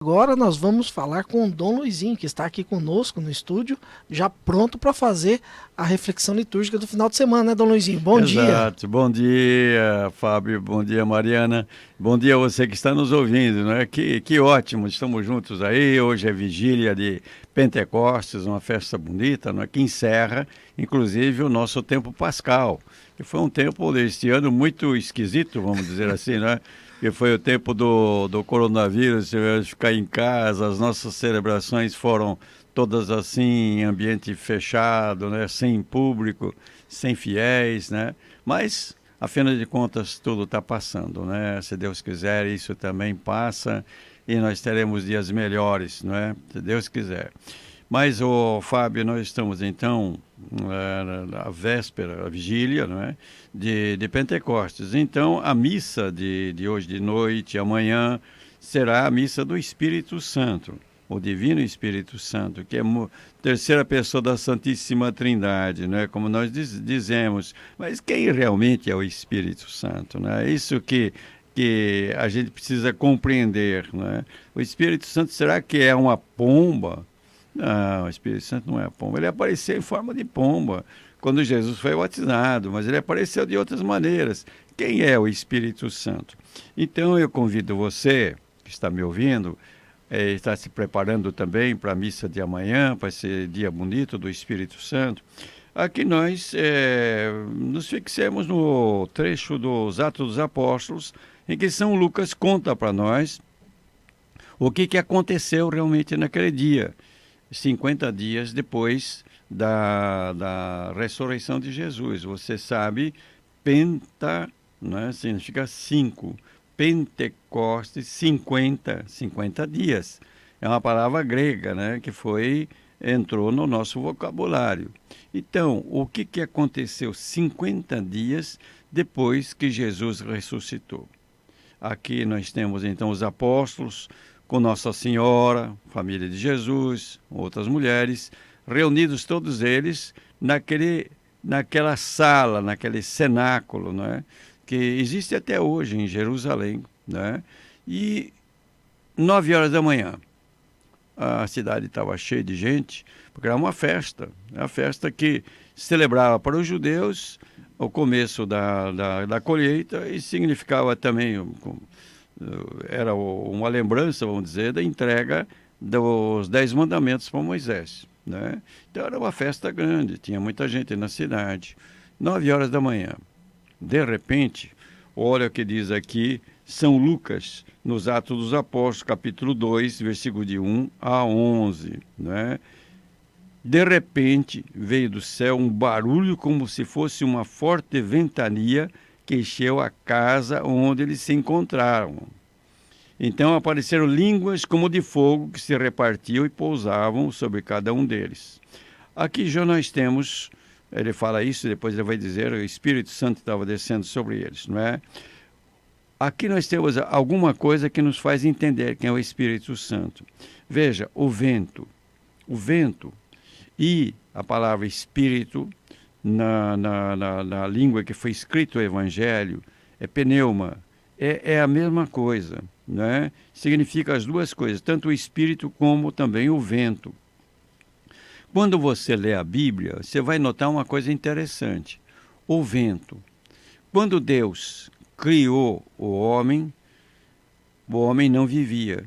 Agora nós vamos falar com o Dom Luizinho, que está aqui conosco no estúdio, já pronto para fazer a reflexão litúrgica do final de semana, né, Dom Luizinho? Bom dia. Exato. Bom dia, Fábio. Bom dia, Mariana. Bom dia a você que está nos ouvindo, né? Que ótimo, estamos juntos aí. Hoje é vigília de Pentecostes, uma festa bonita, né? Que encerra, inclusive, o nosso tempo pascal, que foi um tempo deste ano muito esquisito, vamos dizer assim, né? Que foi o tempo do coronavírus, tivemos que ficar em casa, as nossas celebrações foram todas assim, em ambiente fechado, né? Sem público, sem fiéis, né? Mas, afinal de contas, tudo está passando, né? Se Deus quiser, isso também passa e nós teremos dias melhores, não é? Se Deus quiser. Mas, Fábio, nós estamos então na véspera, a vigília, não é? De Pentecostes. Então, a missa de hoje de noite, amanhã, será a missa do Espírito Santo, o Divino Espírito Santo, que é a terceira pessoa da Santíssima Trindade, né? Como nós dizemos. Mas quem realmente é o Espírito Santo, né? É isso que a gente precisa compreender, né? O Espírito Santo, será que é uma pomba? Não, o Espírito Santo não é pomba. Ele apareceu em forma de pomba quando Jesus foi batizado, mas ele apareceu de outras maneiras. Quem é o Espírito Santo? Então eu convido você, que está me ouvindo, está se preparando também para a missa de amanhã, para esse dia bonito do Espírito Santo, a que nós nos fixemos no trecho dos Atos dos Apóstolos, em que São Lucas conta para nós o que aconteceu realmente naquele dia, 50 dias depois da ressurreição de Jesus. Você sabe, penta, né, significa 5. Pentecostes, 50 dias. É uma palavra grega, né, que entrou no nosso vocabulário. Então, o que aconteceu 50 dias depois que Jesus ressuscitou? Aqui nós temos então os apóstolos com Nossa Senhora, família de Jesus, outras mulheres, reunidos todos eles naquela sala, naquele cenáculo, não é? Que existe até hoje em Jerusalém, né? E 9 horas da manhã, a cidade estava cheia de gente, porque era uma festa que celebrava para os judeus o começo da colheita e significava também, era uma lembrança, vamos dizer, da entrega dos 10 mandamentos para Moisés, né? Então era uma festa grande, tinha muita gente na cidade. 9 horas da manhã. De repente, olha o que diz aqui São Lucas, nos Atos dos Apóstolos, capítulo 2, versículo de 1 a 11, né? De repente, veio do céu um barulho como se fosse uma forte ventania que encheu a casa onde eles se encontraram. Então apareceram línguas como de fogo que se repartiam e pousavam sobre cada um deles. Aqui já nós temos, ele fala isso, depois ele vai dizer, o Espírito Santo estava descendo sobre eles, não é? Aqui nós temos alguma coisa que nos faz entender quem é o Espírito Santo. Veja, o vento e a palavra Espírito, na língua que foi escrito o Evangelho, é pneuma, é a mesma coisa, né? Significa as duas coisas, tanto o Espírito como também o vento. Quando você lê a Bíblia, você vai notar uma coisa interessante. O vento. Quando Deus criou o homem não vivia.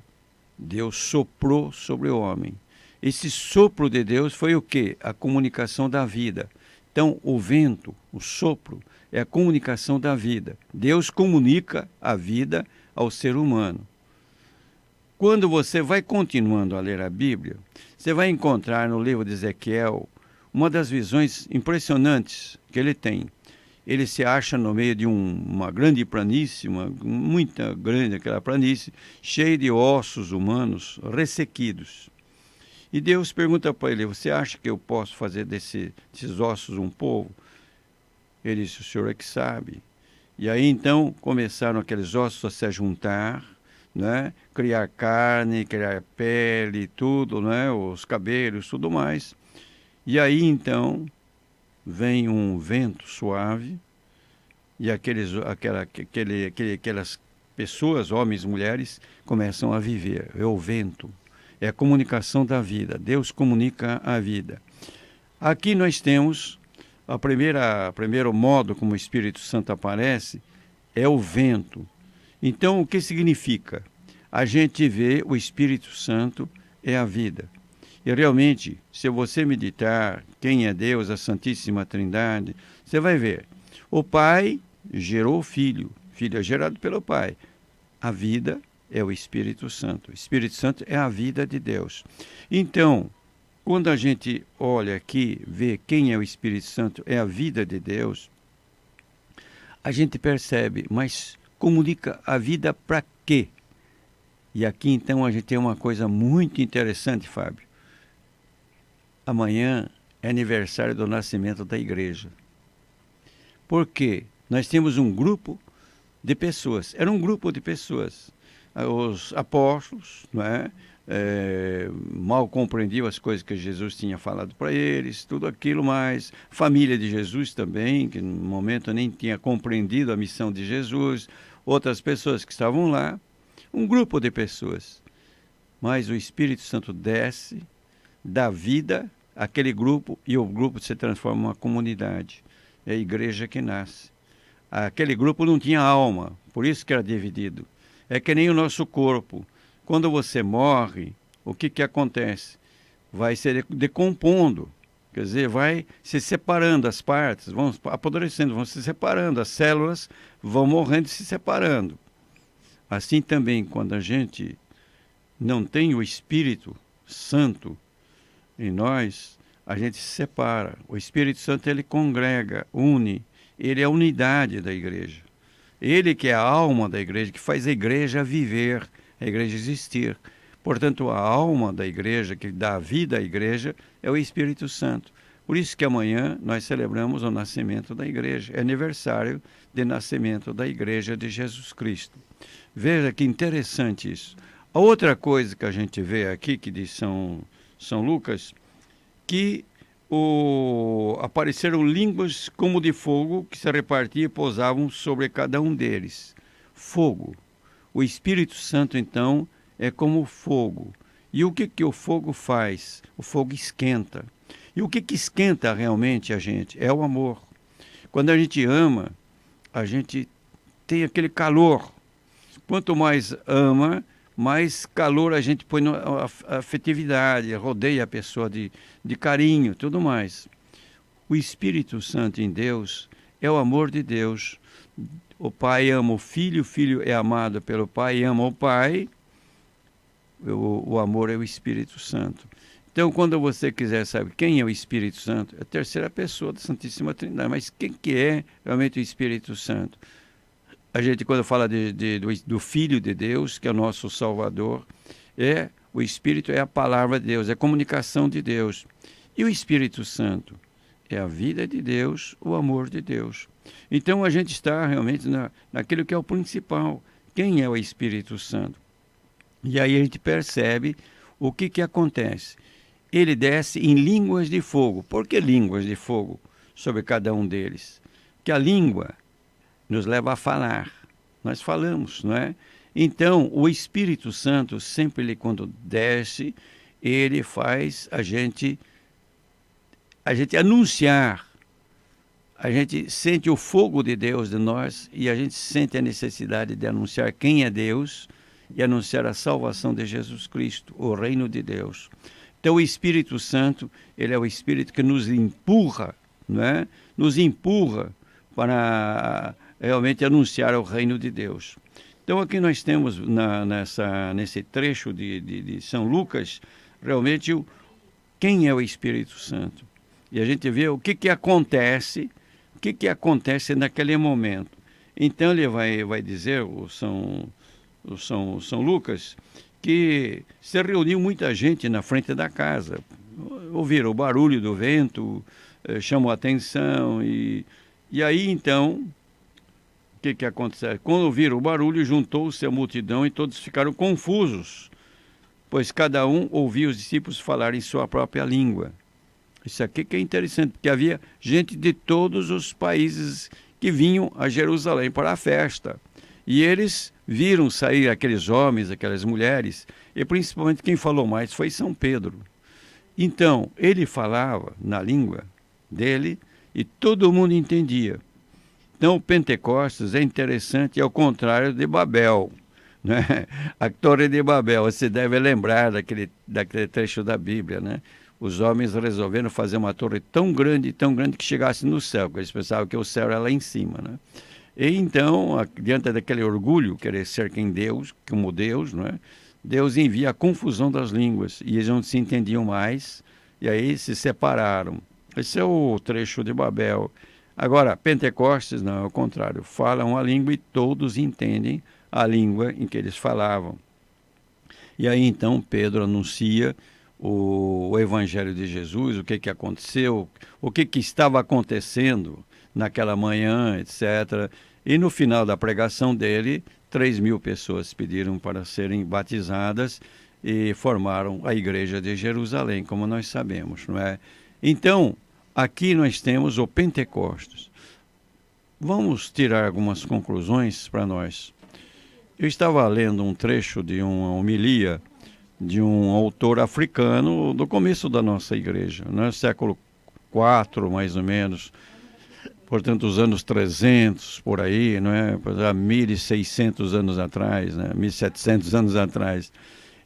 Deus soprou sobre o homem. Esse sopro de Deus foi o quê? A comunicação da vida. Então, o vento, o sopro, é a comunicação da vida. Deus comunica a vida ao ser humano. Quando você vai continuando a ler a Bíblia, você vai encontrar no livro de Ezequiel uma das visões impressionantes que ele tem. Ele se acha no meio de uma grande planície, muita grande aquela planície, cheia de ossos humanos ressequidos. E Deus pergunta para ele, você acha que eu posso fazer desses ossos um povo? Ele disse, o senhor é que sabe. E aí então começaram aqueles ossos a se juntar, né? Criar carne, criar pele, tudo, né? Os cabelos, tudo mais. E aí então vem um vento suave e aquelas pessoas, homens, mulheres, começam a viver. É o vento, é a comunicação da vida. Deus comunica a vida. Aqui nós temos primeiro modo como o Espírito Santo aparece, é o vento. Então, o que significa? A gente vê o Espírito Santo é a vida. E realmente, se você meditar quem é Deus, a Santíssima Trindade, você vai ver. O Pai gerou o Filho. O Filho é gerado pelo Pai. A vida é o Espírito Santo. O Espírito Santo é a vida de Deus. Então, quando a gente olha aqui, vê quem é o Espírito Santo, é a vida de Deus, a gente percebe, mas comunica a vida para quê? E aqui então a gente tem uma coisa muito interessante, Fábio. Amanhã é aniversário do nascimento da igreja. Por quê? Nós temos um grupo de pessoas. Era um grupo de pessoas. Os apóstolos, não é? Mal compreendiam as coisas que Jesus tinha falado para eles, tudo aquilo mais. Família de Jesus também, que no momento nem tinha compreendido a missão de Jesus. Outras pessoas que estavam lá. Um grupo de pessoas. Mas o Espírito Santo desce, dá vida àquele grupo e o grupo se transforma em uma comunidade. É a igreja que nasce. Aquele grupo não tinha alma, por isso que era dividido. É que nem o nosso corpo. Quando você morre, o que acontece? Vai se decompondo. Quer dizer, vai se separando as partes, vão apodrecendo, vão se separando. As células vão morrendo e se separando. Assim também, quando a gente não tem o Espírito Santo em nós, a gente se separa. O Espírito Santo, ele congrega, une. Ele é a unidade da igreja. Ele que é a alma da igreja, que faz a igreja viver, a igreja existir. Portanto, a alma da igreja, que dá vida à igreja, é o Espírito Santo. Por isso que amanhã nós celebramos o nascimento da igreja. É aniversário de nascimento da igreja de Jesus Cristo. Veja que interessante isso. A outra coisa que a gente vê aqui, que diz São Lucas, que apareceram línguas como de fogo que se repartiam e pousavam sobre cada um deles. Fogo. O Espírito Santo, então, é como fogo. E o que o fogo faz? O fogo esquenta. E o que esquenta realmente a gente? É o amor. Quando a gente ama, a gente tem aquele calor. Quanto mais ama, mais calor a gente põe na afetividade, rodeia a pessoa de carinho, tudo mais. O Espírito Santo em Deus é o amor de Deus. O Pai ama o Filho é amado pelo Pai e ama o Pai. O amor é o Espírito Santo. Então, quando você quiser saber quem é o Espírito Santo, é a terceira pessoa da Santíssima Trindade. Mas quem que é realmente o Espírito Santo? A gente, quando fala do Filho de Deus, que é o nosso Salvador, o Espírito é a palavra de Deus, é a comunicação de Deus. E o Espírito Santo é a vida de Deus, o amor de Deus. Então, a gente está realmente naquilo que é o principal. Quem é o Espírito Santo? E aí a gente percebe o que acontece. Ele desce em línguas de fogo. Por que línguas de fogo sobre cada um deles? Que a língua nos leva a falar. Nós falamos, não é? Então, o Espírito Santo, sempre quando desce, ele faz a gente anunciar. A gente sente o fogo de Deus de nós e a gente sente a necessidade de anunciar quem é Deus e anunciar a salvação de Jesus Cristo, o reino de Deus. Então, o Espírito Santo, ele é o Espírito que nos empurra, não é? Nos empurra para realmente anunciar o reino de Deus. Então, aqui nós temos nesse trecho de São Lucas, realmente quem é o Espírito Santo. E a gente vê o que acontece naquele momento. Então, ele vai dizer, o São Lucas, que se reuniu muita gente na frente da casa. Ouviram o barulho do vento, chamou a atenção. E aí, então, o que aconteceu? Quando ouviram o barulho, juntou-se a multidão e todos ficaram confusos, pois cada um ouvia os discípulos falar em sua própria língua. Isso aqui que é interessante, porque havia gente de todos os países que vinham a Jerusalém para a festa. E eles viram sair aqueles homens, aquelas mulheres, e principalmente quem falou mais foi São Pedro. Então, ele falava na língua dele e todo mundo entendia. Então, o Pentecostes é interessante, ao contrário de Babel, né? A Torre de Babel, você deve lembrar daquele trecho da Bíblia, né? Os homens resolveram fazer uma torre tão grande, que chegasse no céu, porque eles pensavam que o céu era lá em cima, né? E então, diante daquele orgulho, querer ser Deus, como Deus, não é? Deus envia a confusão das línguas, e eles não se entendiam mais, e aí se separaram. Esse é o trecho de Babel. Agora, Pentecostes, não, é o contrário, falam a língua e todos entendem a língua em que eles falavam. E aí então Pedro anuncia o Evangelho de Jesus, o que aconteceu, o que estava acontecendo naquela manhã, etc. E no final da pregação dele, 3.000 pessoas pediram para serem batizadas e formaram a Igreja de Jerusalém, como nós sabemos, não é? Então, aqui nós temos o Pentecostes. Vamos tirar algumas conclusões para nós. Eu estava lendo um trecho de uma homilia de um autor africano do começo da nossa igreja, né? Século IV, mais ou menos, portanto, os anos 300, por aí, não é? 1.600 anos atrás, né? 1.700 anos atrás.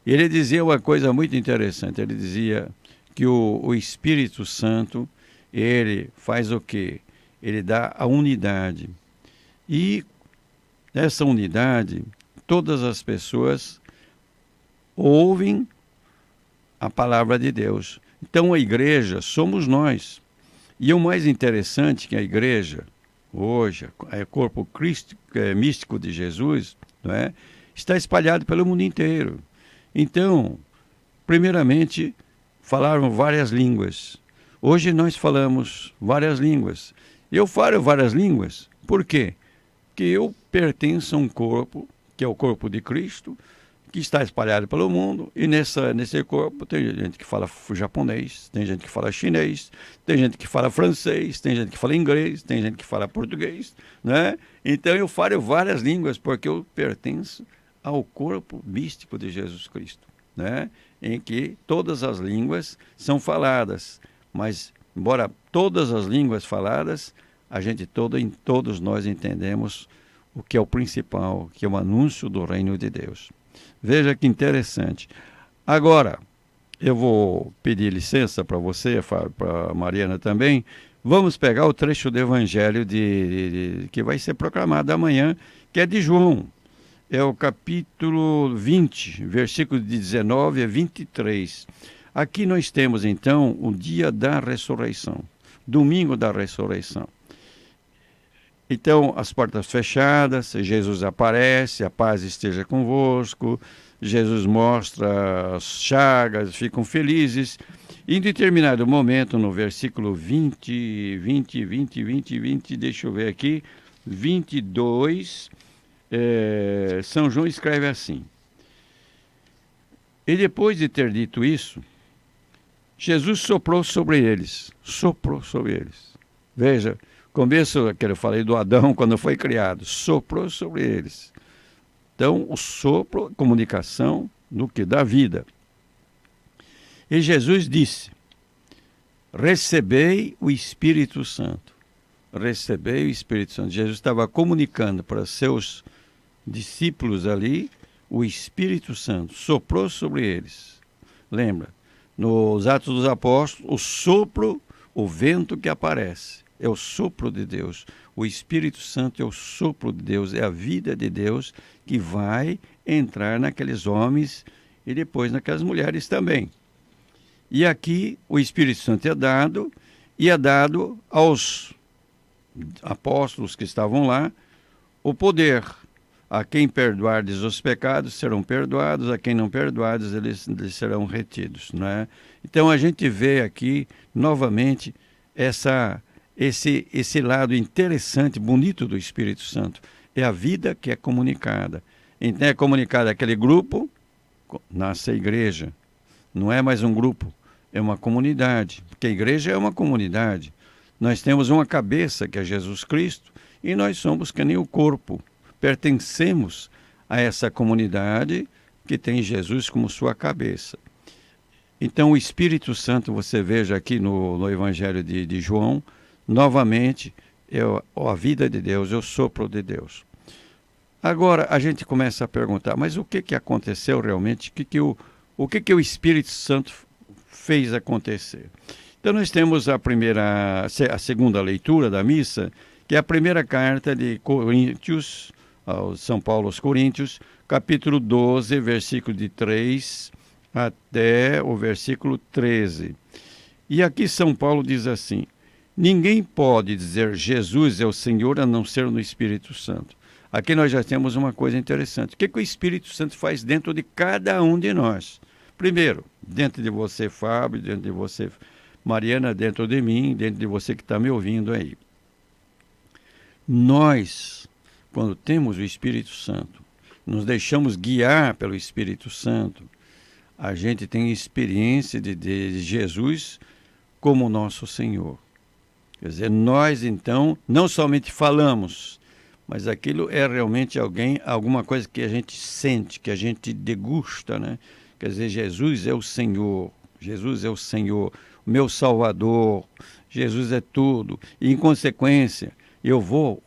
E ele dizia uma coisa muito interessante, ele dizia que o Espírito Santo, ele faz o quê? Ele dá a unidade. E essa unidade, todas as pessoas ouvem a palavra de Deus. Então a igreja somos nós. E o mais interessante é que a igreja, hoje, é o corpo místico de Jesus, não é? Está espalhado pelo mundo inteiro. Então, primeiramente, falaram várias línguas. Hoje nós falamos várias línguas. Eu falo várias línguas, por quê? Porque eu pertenço a um corpo, que é o corpo de Cristo, que está espalhado pelo mundo, e nesse corpo tem gente que fala japonês, tem gente que fala chinês, tem gente que fala francês, tem gente que fala inglês, tem gente que fala português, né? Então eu falo várias línguas, porque eu pertenço ao corpo místico de Jesus Cristo, né? Em que todas as línguas são faladas, mas embora todas as línguas faladas, todos nós entendemos o que é o principal, que é o anúncio do reino de Deus. Veja que interessante. Agora, eu vou pedir licença para você, para a Mariana também. Vamos pegar o trecho do Evangelho que vai ser proclamado amanhã, que é de João. É o capítulo 20, versículos de 19 a 23. Aqui nós temos, então, o dia da ressurreição, domingo da ressurreição. Então, as portas fechadas, Jesus aparece, a paz esteja convosco, Jesus mostra as chagas, ficam felizes. E em determinado momento, no versículo 20, deixa eu ver aqui, 22, São João escreve assim: E depois de ter dito isso, Jesus soprou sobre eles. Veja, começo que eu falei do Adão quando foi criado, soprou sobre eles. Então, o sopro, comunicação do que? Da vida. E Jesus disse: recebei o Espírito Santo. Recebei o Espírito Santo. Jesus estava comunicando para seus discípulos ali o Espírito Santo. Soprou sobre eles. Lembra? Nos Atos dos Apóstolos, o sopro, o vento que aparece. É o sopro de Deus. O Espírito Santo é o sopro de Deus, é a vida de Deus que vai entrar naqueles homens e depois naquelas mulheres também. E aqui o Espírito Santo é dado aos apóstolos que estavam lá o poder. A quem perdoardes os pecados serão perdoados, a quem não perdoardes eles serão retidos, não é? Então a gente vê aqui novamente esse lado interessante, bonito do Espírito Santo. É a vida que é comunicada. Então é comunicada aquele grupo, nasce a igreja. Não é mais um grupo, é uma comunidade. Porque a igreja é uma comunidade. Nós temos uma cabeça, que é Jesus Cristo, e nós somos que nem o corpo. Pertencemos a essa comunidade que tem Jesus como sua cabeça. Então, o Espírito Santo, você veja aqui no Evangelho de João, novamente, é a vida de Deus, é o sopro de Deus. Agora, a gente começa a perguntar, mas o que aconteceu realmente? O que o Espírito Santo fez acontecer? Então, nós temos a segunda leitura da missa, que é a primeira carta de Coríntios, São Paulo aos Coríntios, capítulo 12, versículo de 3 até o versículo 13. E aqui São Paulo diz assim: ninguém pode dizer Jesus é o Senhor a não ser no Espírito Santo. Aqui nós já temos uma coisa interessante. O que o Espírito Santo faz dentro de cada um de nós? Primeiro, dentro de você, Fábio, dentro de você, Mariana, dentro de mim, dentro de você que está me ouvindo aí. Nós, quando temos o Espírito Santo, nos deixamos guiar pelo Espírito Santo, a gente tem experiência de Jesus como nosso Senhor. Quer dizer, nós então não somente falamos, mas aquilo é realmente alguma coisa que a gente sente, que a gente degusta, né? Quer dizer, Jesus é o Senhor, Jesus é o Senhor, o meu Salvador, Jesus é tudo. E, em consequência, eu vou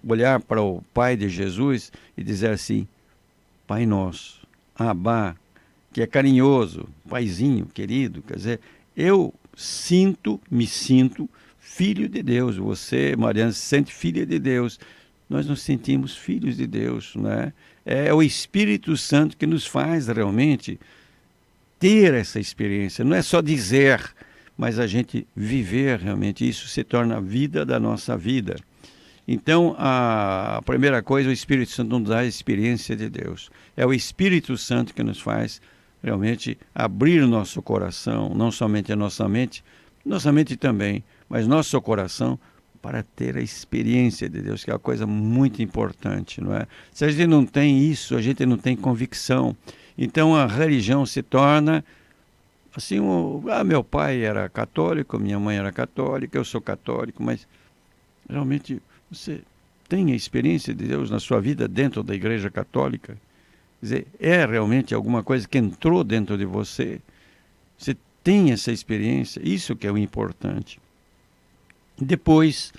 olhar para o Pai de Jesus e dizer assim: Pai nosso, Abá, que é carinhoso, paizinho, querido. Quer dizer, eu me sinto filho de Deus. Você, Mariana, se sente filha de Deus. Nós nos sentimos filhos de Deus, né? É o Espírito Santo que nos faz realmente ter essa experiência. Não é só dizer, mas a gente viver realmente. Isso se torna a vida da nossa vida. Então, a primeira coisa, o Espírito Santo nos dá a experiência de Deus. É o Espírito Santo que nos faz realmente abrir o nosso coração, não somente a nossa mente também, mas nosso coração, para ter a experiência de Deus, que é uma coisa muito importante, não é? Se a gente não tem isso, a gente não tem convicção. Então a religião se torna assim, meu pai era católico, minha mãe era católica, eu sou católico, mas realmente você tem a experiência de Deus na sua vida dentro da Igreja Católica? Quer dizer, é realmente alguma coisa que entrou dentro de você? Você tem essa experiência? Isso que é o importante. Depois,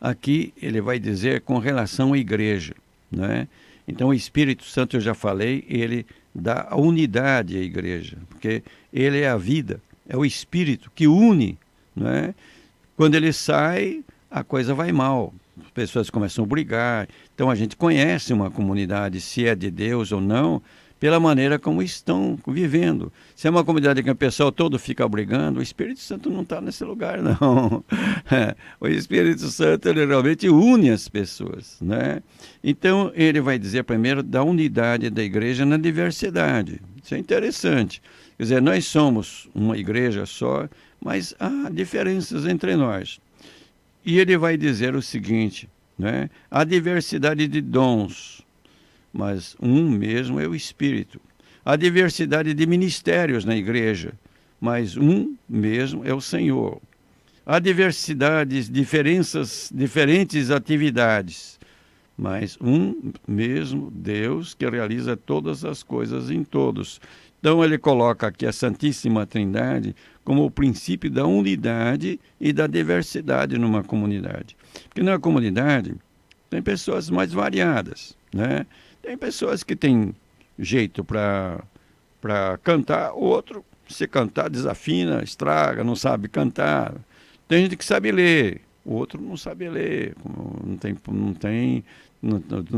aqui ele vai dizer com relação à igreja, né? Então, o Espírito Santo, eu já falei, ele dá a unidade à igreja, porque ele é a vida, é o Espírito que une, né? Quando ele sai, a coisa vai mal. As pessoas começam a brigar. Então a gente conhece uma comunidade, se é de Deus ou não, pela maneira como estão vivendo. Se é uma comunidade que o pessoal todo fica brigando, o Espírito Santo não está nesse lugar, não. O Espírito Santo, ele realmente une as pessoas, né? Então ele vai dizer primeiro da unidade da igreja na diversidade. Isso é interessante. Quer dizer, nós somos uma igreja só, mas há diferenças entre nós. E ele vai dizer o seguinte, né? A diversidade de dons, mas um mesmo é o Espírito. A diversidade de ministérios na igreja, mas um mesmo é o Senhor. Há diversidades, diferentes atividades, mas um mesmo Deus que realiza todas as coisas em todos. Então ele coloca aqui a Santíssima Trindade como o princípio da unidade e da diversidade numa comunidade. Porque na comunidade tem pessoas mais variadas, né? Tem pessoas que têm jeito para cantar, outro, se cantar, desafina, estraga, não sabe cantar. Tem gente que sabe ler, o outro não sabe ler, não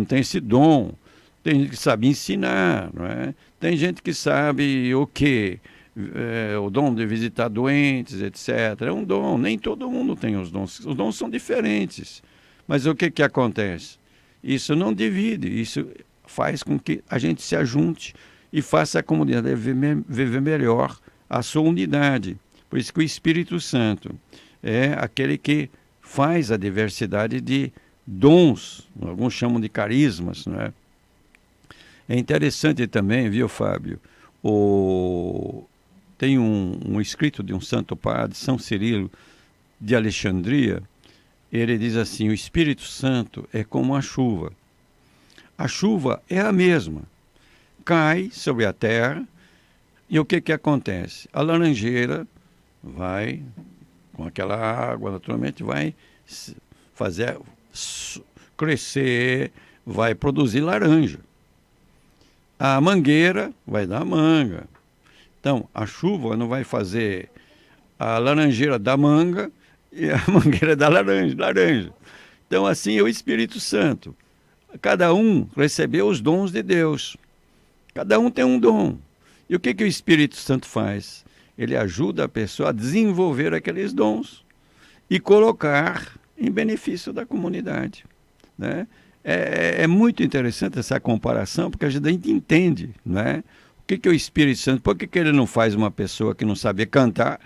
tem esse dom. Tem gente que sabe ensinar, não é? Tem gente que sabe o quê? O dom de visitar doentes, etc. É um dom, nem todo mundo tem os dons são diferentes. Mas o que acontece? Isso não divide, isso faz com que a gente se ajunte e faça a comunidade viver melhor a sua unidade. Por isso que o Espírito Santo é aquele que faz a diversidade de dons, alguns chamam de carismas, não é? É interessante também, viu, Fábio? Tem um escrito de um santo padre, São Cirilo, de Alexandria. Ele diz assim: o Espírito Santo é como a chuva. A chuva é a mesma. Cai sobre a terra e o que acontece? A laranjeira vai, com aquela água, naturalmente, vai fazer crescer, vai produzir laranja. A mangueira vai dar manga. Então, a chuva não vai fazer a laranjeira da manga e a mangueira da laranja. Então, assim é o Espírito Santo. Cada um recebeu os dons de Deus. Cada um tem um dom. E o que o Espírito Santo faz? Ele ajuda a pessoa a desenvolver aqueles dons e colocar em benefício da comunidade, né? É muito interessante essa comparação, porque a gente entende, né? O que o Espírito Santo, por que ele não faz uma pessoa que não sabia cantar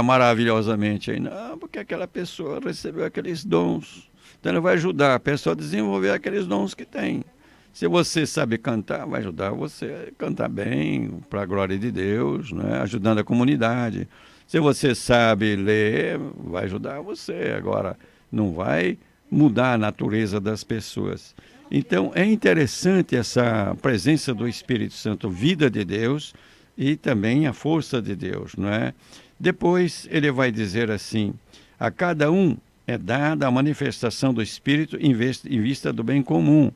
maravilhosamente aí? Não, porque aquela pessoa recebeu aqueles dons. Então ele vai ajudar a pessoa a desenvolver aqueles dons que tem. Se você sabe cantar, vai ajudar você a cantar bem, para a glória de Deus, né? Ajudando a comunidade. Se você sabe ler, vai ajudar você. Agora, não vai mudar a natureza das pessoas. Então, é interessante essa presença do Espírito Santo, vida de Deus e também a força de Deus, não é? Depois, ele vai dizer assim, a cada um é dada a manifestação do Espírito em vista do bem comum.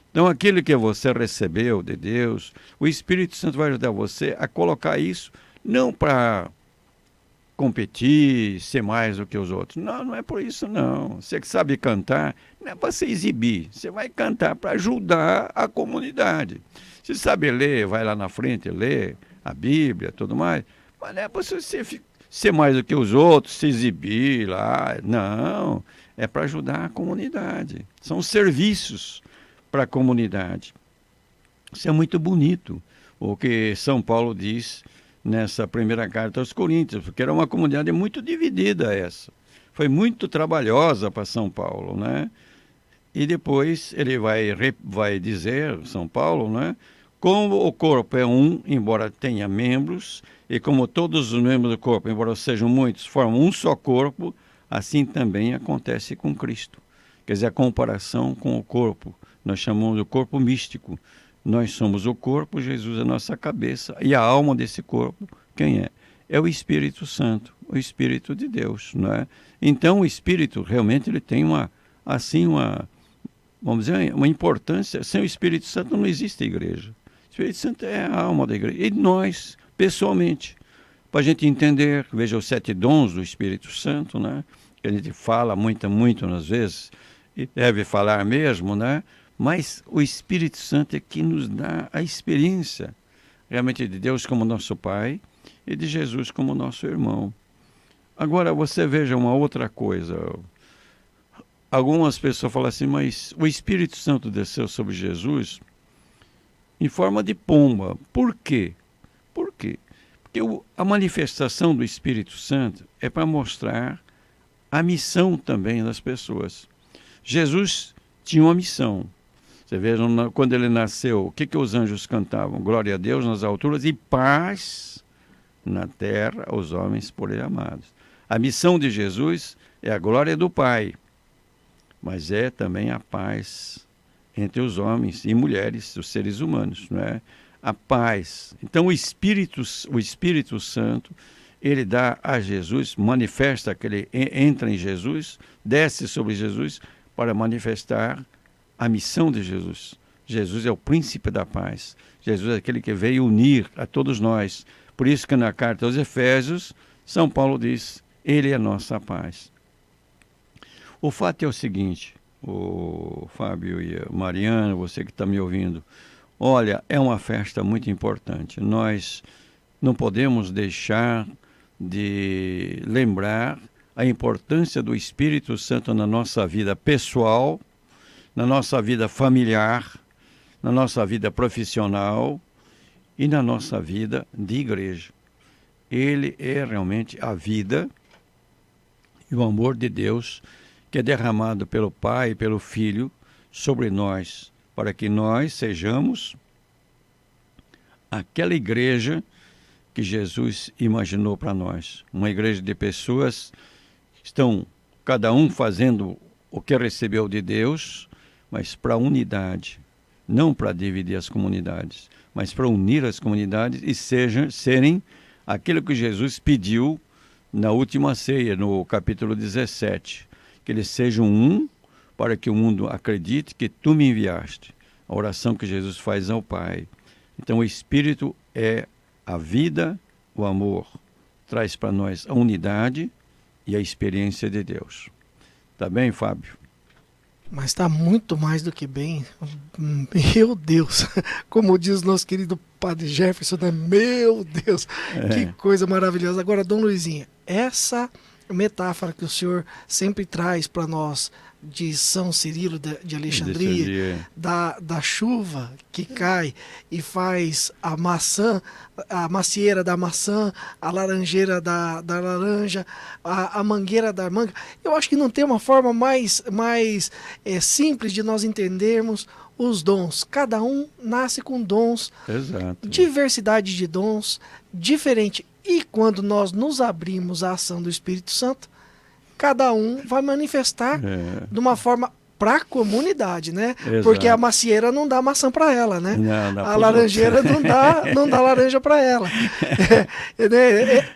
Então, aquilo que você recebeu de Deus, o Espírito Santo vai ajudar você a colocar isso, não para competir, ser mais do que os outros. Não, não é por isso, não. Você que sabe cantar, não é para se exibir. Você vai cantar para ajudar a comunidade. Se sabe ler, vai lá na frente, lê a Bíblia, tudo mais. Mas não é para você ser mais do que os outros, se exibir lá. Não, é para ajudar a comunidade. São serviços para a comunidade. Isso é muito bonito, o que São Paulo diz nessa primeira carta aos Coríntios, porque era uma comunidade muito dividida essa. Foi muito trabalhosa para São Paulo, né? E depois ele vai dizer, São Paulo, né? Como o corpo é um, embora tenha membros, e como todos os membros do corpo, embora sejam muitos, formam um só corpo, assim também acontece com Cristo. Quer dizer, a comparação com o corpo, nós chamamos de corpo místico. Nós somos o corpo, Jesus é a nossa cabeça. E a alma desse corpo, quem é? É o Espírito Santo, o Espírito de Deus, não é? Então, o Espírito, realmente, ele tem vamos dizer, uma importância. Sem o Espírito Santo não existe igreja. O Espírito Santo é a alma da igreja. E nós, pessoalmente, para a gente entender, veja os 7 dons do Espírito Santo, né? Que a gente fala muitas vezes, e deve falar mesmo, né? Mas o Espírito Santo é que nos dá a experiência realmente de Deus como nosso Pai e de Jesus como nosso irmão. Agora, você veja uma outra coisa. Algumas pessoas falam assim, mas o Espírito Santo desceu sobre Jesus em forma de pomba. Por quê? Por quê? Porque a manifestação do Espírito Santo é para mostrar a missão também das pessoas. Jesus tinha uma missão. Você veja, quando ele nasceu, o que os anjos cantavam? Glória a Deus nas alturas e paz na terra aos homens por ele amados. A missão de Jesus é a glória do Pai, mas é também a paz entre os homens e mulheres, os seres humanos, não é? A paz. Então o Espírito Santo, ele dá a Jesus, manifesta que ele entra em Jesus, desce sobre Jesus para manifestar a missão de Jesus. Jesus é o príncipe da paz. Jesus é aquele que veio unir a todos nós. Por isso que na carta aos Efésios, São Paulo diz, ele é a nossa paz. O fato é o seguinte, o Fábio e a Mariana, você que está me ouvindo, olha, é uma festa muito importante. Nós não podemos deixar de lembrar a importância do Espírito Santo na nossa vida pessoal, na nossa vida familiar, na nossa vida profissional e na nossa vida de igreja. Ele é realmente a vida e o amor de Deus que é derramado pelo Pai e pelo Filho sobre nós, para que nós sejamos aquela igreja que Jesus imaginou para nós. Uma igreja de pessoas que estão cada um fazendo o que recebeu de Deus, mas para a unidade, não para dividir as comunidades, mas para unir as comunidades e serem aquilo que Jesus pediu na última ceia, no capítulo 17, que eles sejam um, para que o mundo acredite que tu me enviaste. A oração que Jesus faz ao Pai. Então o Espírito é a vida, o amor, traz para nós a unidade e a experiência de Deus. Tá bem, Fábio? Mas está muito mais do que bem. Meu Deus, como diz o nosso querido Padre Jefferson, né? Meu Deus, que coisa maravilhosa. Agora, Dom Luizinho, essa metáfora que o senhor sempre traz para nós de São Cirilo de Alexandria, da chuva que cai e faz a maçã, a macieira da maçã, a laranjeira da laranja, a mangueira da manga. Eu acho que não tem uma forma mais simples de nós entendermos os dons. Cada um nasce com dons, exato, diversidade de dons, diferente. E quando nós nos abrimos à ação do Espírito Santo, cada um vai manifestar de uma forma para a comunidade, né? Exato. Porque a macieira não dá maçã para ela, né? Não, a laranjeira não dá laranja para ela.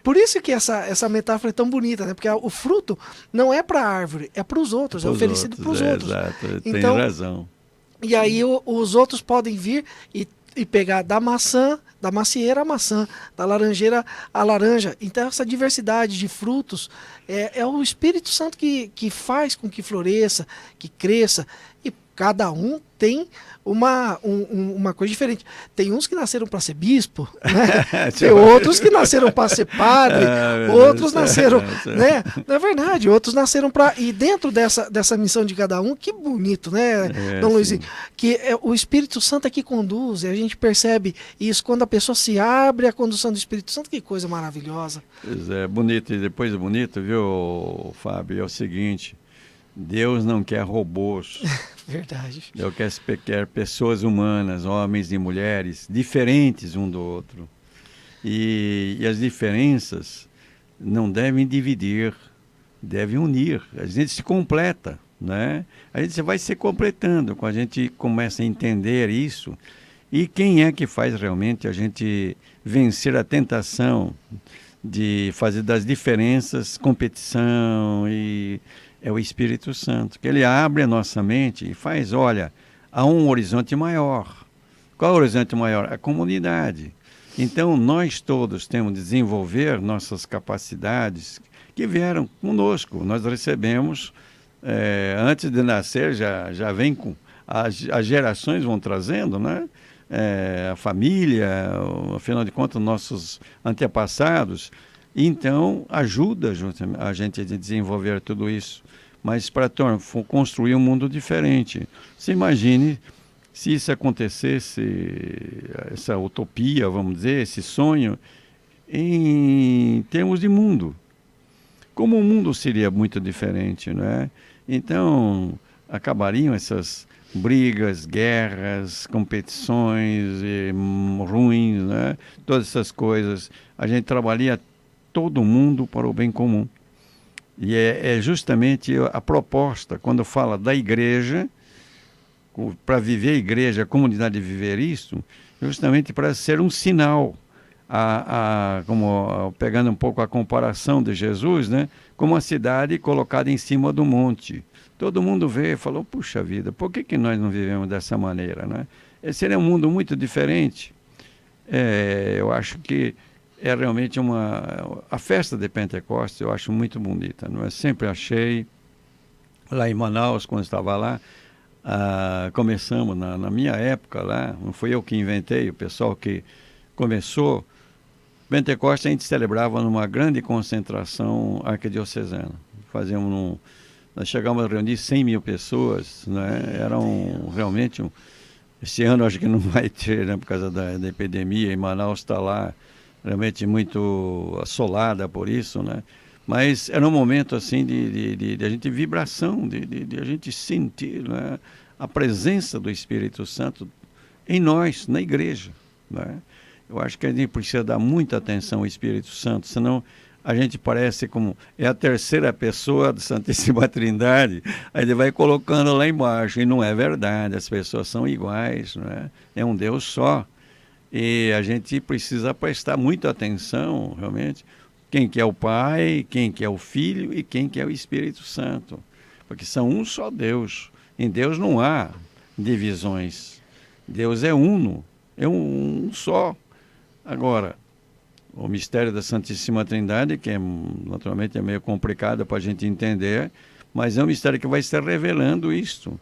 Por isso que essa metáfora é tão bonita, né? Porque o fruto não é para a árvore, é para os outros, é oferecido para os outros. Exato, então, tem razão. E aí os outros podem vir e pegar da maçã, da macieira a maçã, da laranjeira a laranja. Então essa diversidade de frutos é o Espírito Santo que faz com que floresça, que cresça, e cada um tem uma coisa diferente. Tem uns que nasceram para ser bispo, né? Tem outros que nasceram para ser padre, outros nasceram, né? Não é verdade, outros nasceram para... E dentro dessa missão de cada um, que bonito, né, Dom Luizinho? Que o Espírito Santo é que conduz, e a gente percebe isso quando a pessoa se abre à condução do Espírito Santo, que coisa maravilhosa. Pois é, bonito, e depois bonito, viu, Fábio, é o seguinte... Deus não quer robôs. Verdade. Deus quer pessoas humanas, homens e mulheres, diferentes um do outro. E as diferenças não devem dividir, devem unir. A gente se completa, né? A gente vai se completando quando a gente começa a entender isso. E quem é que faz realmente a gente vencer a tentação de fazer das diferenças competição e... É o Espírito Santo, que ele abre a nossa mente e faz, olha, há um horizonte maior. Qual é o horizonte maior? A comunidade. Então, nós todos temos de desenvolver nossas capacidades que vieram conosco. Nós recebemos, antes de nascer, já vem com... As gerações vão trazendo, né? A família, afinal de contas, nossos antepassados... Então, ajuda a gente a desenvolver tudo isso, mas para construir um mundo diferente. Você imagine se isso acontecesse, essa utopia, vamos dizer, esse sonho, em termos de mundo. Como o mundo seria muito diferente, não é? Então, acabariam essas brigas, guerras, competições ruins, né? Todas essas coisas. A gente trabalharia todo mundo para o bem comum. E é justamente a proposta, quando fala da igreja, para viver a igreja, a comunidade viver isso, justamente para ser um sinal, como pegando um pouco a comparação de Jesus, né, como uma cidade colocada em cima do monte. Todo mundo vê e falou, puxa vida, por que nós não vivemos dessa maneira? Né? Esse seria um mundo muito diferente. Eu acho que é realmente a festa de Pentecostes, eu acho muito bonita. Não é? Sempre achei, lá em Manaus, quando estava lá, começamos, na minha época lá, não fui eu que inventei, o pessoal que começou, Pentecostes a gente celebrava numa grande concentração arquidiocesana. Nós chegamos a reunir 100 mil pessoas, né? Realmente, esse ano acho que não vai ter, né, por causa da epidemia, e Manaus está lá, realmente muito assolada por isso, né? Mas era um momento assim de a gente vibração, de a gente sentir, né, a presença do Espírito Santo em nós, na igreja, né? Eu acho que a gente precisa dar muita atenção ao Espírito Santo, senão a gente parece como é a terceira pessoa da Santíssima Trindade, aí ele vai colocando lá embaixo, e não é verdade, as pessoas são iguais, não é? É um Deus só. E a gente precisa prestar muita atenção, realmente, quem que é o Pai, quem que é o Filho e quem que é o Espírito Santo. Porque são um só Deus. Em Deus não há divisões. Deus é uno, é um só. Agora, o mistério da Santíssima Trindade, que naturalmente é meio complicado para a gente entender, mas é um mistério que vai se revelando isto.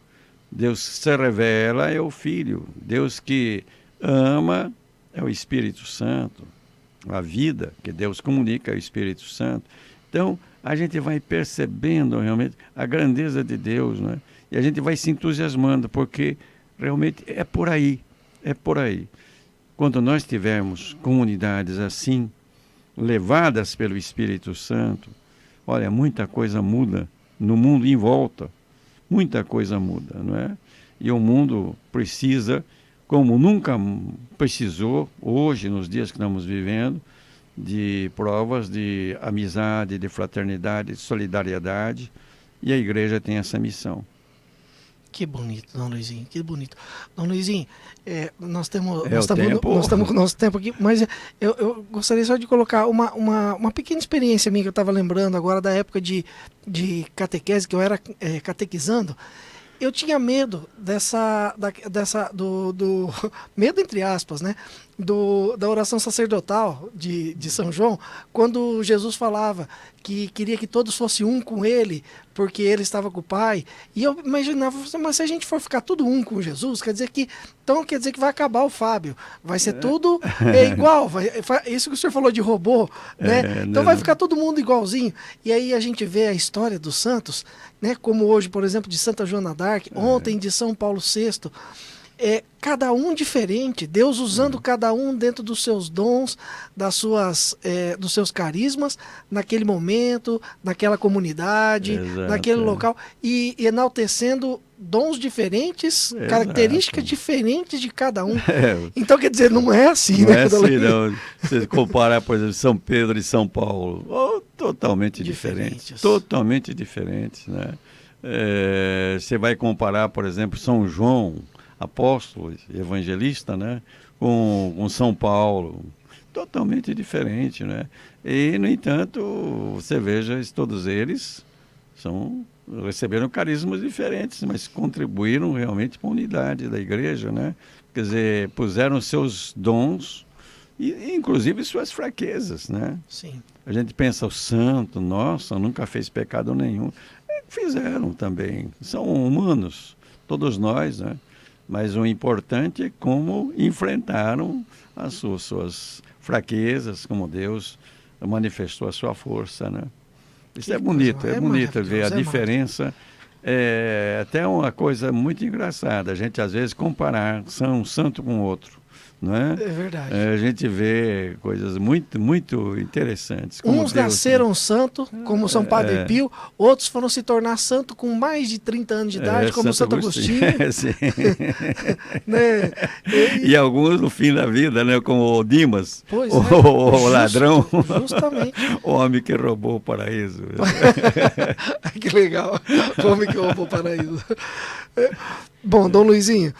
Deus se revela é o Filho. Deus que ama é o Espírito Santo. A vida que Deus comunica é o Espírito Santo. Então, a gente vai percebendo realmente a grandeza de Deus, né? E a gente vai se entusiasmando, porque realmente é por aí, é por aí. Quando nós tivermos comunidades assim, levadas pelo Espírito Santo, olha, muita coisa muda no mundo em volta. Muita coisa muda, não é? E o mundo precisa, como nunca precisou, hoje, nos dias que estamos vivendo, de provas de amizade, de fraternidade, de solidariedade, e a igreja tem essa missão. Que bonito, Dom Luizinho, que bonito. Dom Luizinho, nós estamos com o nosso tempo aqui, mas eu gostaria só de colocar uma pequena experiência minha que eu estava lembrando agora da época de catequese, que eu era catequizando. Eu tinha medo do medo entre aspas, né? Da oração sacerdotal de São João, quando Jesus falava que queria que todos fossem um com ele, porque ele estava com o Pai. E eu imaginava, mas se a gente for ficar tudo um com Jesus, quer dizer que vai acabar o Fábio, vai ser tudo igual, isso que o senhor falou de robô, né? Então vai ficar todo mundo igualzinho. E aí a gente vê a história dos santos, né? Como hoje, por exemplo, de Santa Joana d'Arc, ontem de São Paulo VI, cada um diferente, Deus usando cada um dentro dos seus dons, dos seus carismas, naquele momento, naquela comunidade, naquele local, e enaltecendo dons diferentes, características diferentes de cada um. Então, quer dizer, não é assim, não né? É assim, não. Se comparar, por exemplo, São Pedro e São Paulo, totalmente diferentes. Totalmente diferentes, né? Você vai comparar, por exemplo, São João, apóstolo, evangelista, né, com São Paulo, totalmente diferente, né? E, no entanto, você veja, todos eles receberam carismas diferentes, mas contribuíram realmente para a unidade da igreja, né? Quer dizer, puseram seus dons e inclusive suas fraquezas, né? Sim. A gente pensa, o santo, nossa, nunca fez pecado nenhum. Fizeram também, são humanos, todos nós, né? Mas o importante é como enfrentaram as suas fraquezas, como Deus manifestou a sua força, né? Isso é bonito ver a diferença. É até uma coisa muito engraçada, a gente às vezes comparar um santo com outro, não é? É verdade. A gente vê coisas muito, muito interessantes. Uns nasceram santo, como São Padre Pio, outros foram se tornar santo com mais de 30 anos de idade, como Santo Agostinho. Né? E alguns no fim da vida, né? Como o Dimas, o ladrão, justamente. O homem que roubou o paraíso. Que legal, o homem que roubou o paraíso. Bom, Dom Luizinho,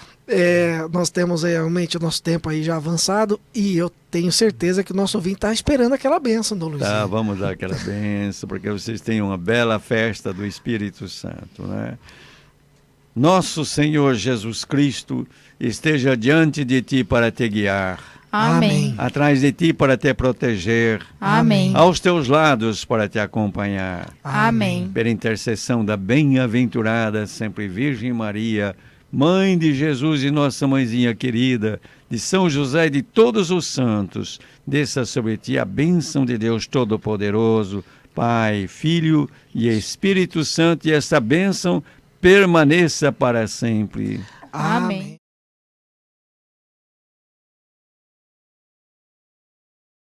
nós temos realmente o nosso tempo aí já avançado e eu tenho certeza que o nosso ouvinte está esperando aquela bênção, Dom Luizinho. Tá, vamos dar aquela bênção, porque vocês têm uma bela festa do Espírito Santo, né? Nosso Senhor Jesus Cristo esteja diante de ti para te guiar. Amém. Atrás de ti para te proteger. Amém. Aos teus lados para te acompanhar. Amém. Pela intercessão da bem-aventurada sempre Virgem Maria, Mãe de Jesus e nossa mãezinha querida, de São José e de todos os santos, desça sobre ti a bênção de Deus Todo-Poderoso, Pai, Filho e Espírito Santo, e essa bênção permaneça para sempre. Amém.